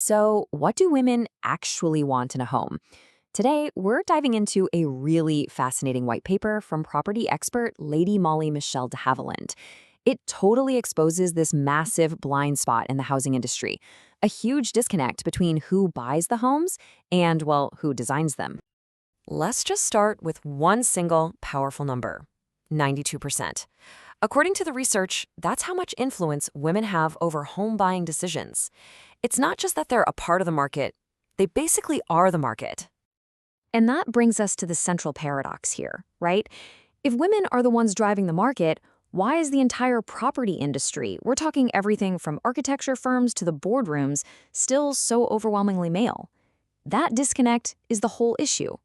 So, what do women actually want in a home? Today, we're diving into a really fascinating white paper from property expert Lady Molly Michelle de Havilland. It totally exposes this massive blind spot in the housing industry, a huge disconnect between who buys the homes and, well, who designs them. Let's just start with one single powerful number: 92%. According to the research, that's how much influence women have over home buying decisions. It's not just that they're a part of the market, they basically are the market. And that brings us to the central paradox here, right? If women are the ones driving the market, why is the entire property industry, we're talking everything from architecture firms to the boardrooms, still so overwhelmingly male? That disconnect is the whole issue.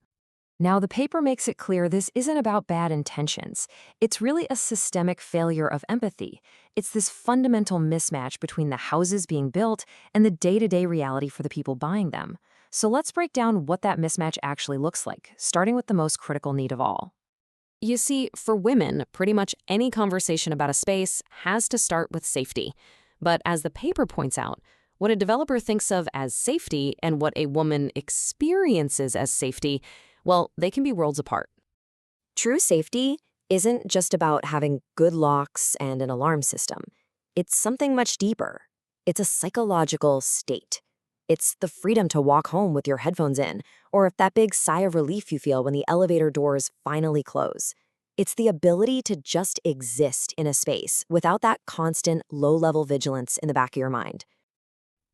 Now, the paper makes it clear this isn't about bad intentions. It's really a systemic failure of empathy. It's this fundamental mismatch between the houses being built and the day-to-day reality for the people buying them. So let's break down what that mismatch actually looks like, starting with the most critical need of all. You see, for women, pretty much any conversation about a space has to start with safety. But as the paper points out, what a developer thinks of as safety and what a woman experiences as safety, well, they can be worlds apart. True safety isn't just about having good locks and an alarm system. It's something much deeper. It's a psychological state. It's the freedom to walk home with your headphones in, or if that big sigh of relief you feel when the elevator doors finally close. It's the ability to just exist in a space without that constant low-level vigilance in the back of your mind.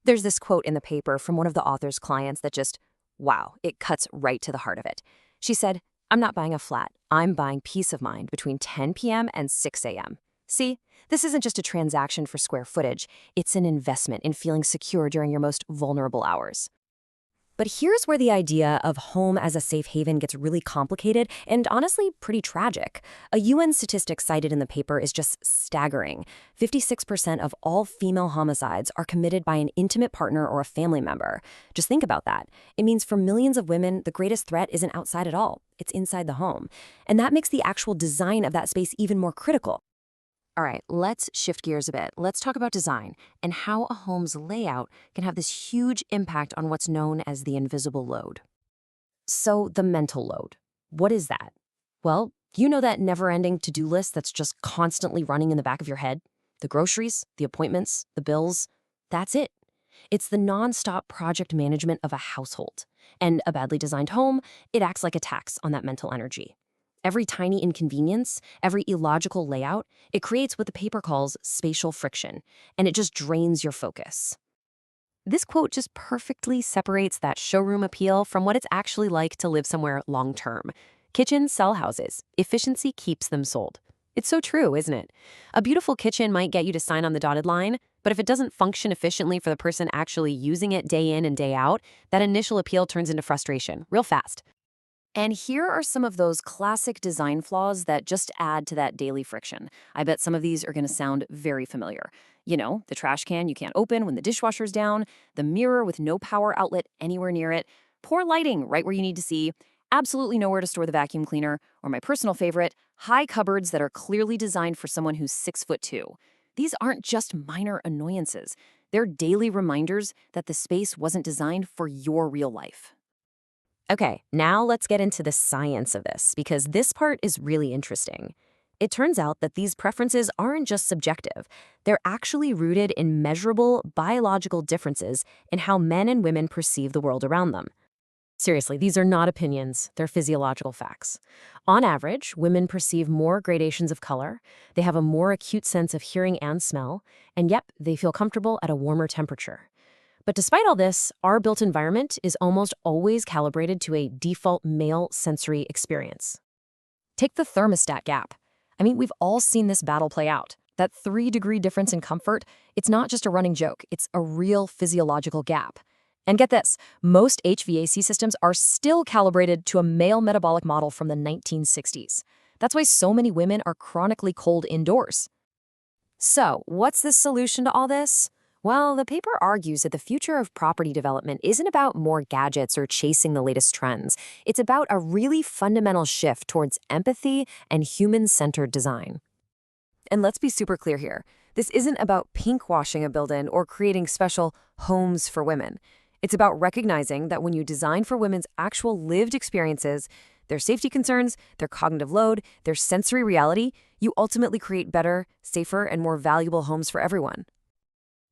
There's this quote in the paper from one of the author's clients that just, wow, it cuts right to the heart of it. She said, "I'm not buying a flat. I'm buying peace of mind between 10 p.m. and 6 a.m. See, this isn't just a transaction for square footage. It's an investment in feeling secure during your most vulnerable hours." But here's where the idea of home as a safe haven gets really complicated and honestly pretty tragic. A UN statistic cited in the paper is just staggering. 56% of all female homicides are committed by an intimate partner or a family member. Just think about that. It means for millions of women, the greatest threat isn't outside at all. It's inside the home. And that makes the actual design of that space even more critical. All right, let's shift gears a bit. Let's talk about design and how a home's layout can have this huge impact on what's known as the invisible load. So, the mental load. What is that? Well, you know that never-ending to-do list that's just constantly running in the back of your head? The groceries, the appointments, the bills. That's it. It's the nonstop project management of a household. And a badly designed home, it acts like a tax on that mental energy. Every tiny inconvenience, every illogical layout, it creates what the paper calls spatial friction, and it just drains your focus. This quote just perfectly separates that showroom appeal from what it's actually like to live somewhere long-term. Kitchens sell houses. Efficiency keeps them sold. It's so true, isn't it? A beautiful kitchen might get you to sign on the dotted line, but if it doesn't function efficiently for the person actually using it day in and day out, that initial appeal turns into frustration real fast. And here are some of those classic design flaws that just add to that daily friction. I bet some of these are going to sound very familiar. You know, the trash can you can't open when the dishwasher's down, the mirror with no power outlet anywhere near it, poor lighting right where you need to see, absolutely nowhere to store the vacuum cleaner, or my personal favorite, high cupboards that are clearly designed for someone who's 6'2". These aren't just minor annoyances. They're daily reminders that the space wasn't designed for your real life. Okay, now let's get into the science of this, because this part is really interesting. It turns out that these preferences aren't just subjective. They're actually rooted in measurable biological differences in how men and women perceive the world around them. Seriously, these are not opinions, they're physiological facts. On average, women perceive more gradations of color, they have a more acute sense of hearing and smell, and yep, they feel comfortable at a warmer temperature. But despite all this, our built environment is almost always calibrated to a default male sensory experience. Take the thermostat gap. I mean, we've all seen this battle play out. That 3-degree difference in comfort, it's not just a running joke, it's a real physiological gap. And get this, most HVAC systems are still calibrated to a male metabolic model from the 1960s. That's why so many women are chronically cold indoors. So, what's the solution to all this? Well, the paper argues that the future of property development isn't about more gadgets or chasing the latest trends. It's about a really fundamental shift towards empathy and human-centered design. And let's be super clear here. This isn't about pinkwashing a building or creating special homes for women. It's about recognizing that when you design for women's actual lived experiences, their safety concerns, their cognitive load, their sensory reality, you ultimately create better, safer, and more valuable homes for everyone.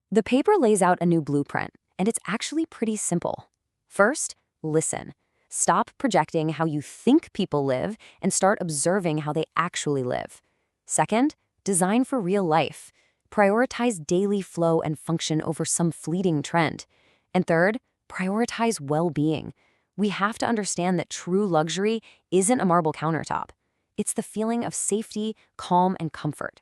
The paper lays out a new blueprint, and it's actually pretty simple. First, listen. Stop projecting how you think people live and start observing how they actually live. Second, design for real life. Prioritize daily flow and function over some fleeting trend. And third, prioritize well-being. We have to understand that true luxury isn't a marble countertop. It's the feeling of safety, calm, and comfort.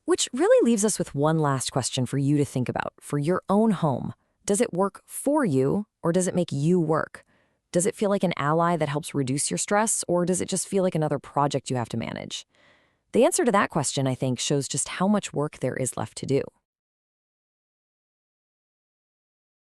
Which really leaves us with one last question for you to think about for your own home. Does it work for you, or does it make you work? Does it feel like an ally that helps reduce your stress, or does it just feel like another project you have to manage? The answer to that question, I think, shows just how much work there is left to do.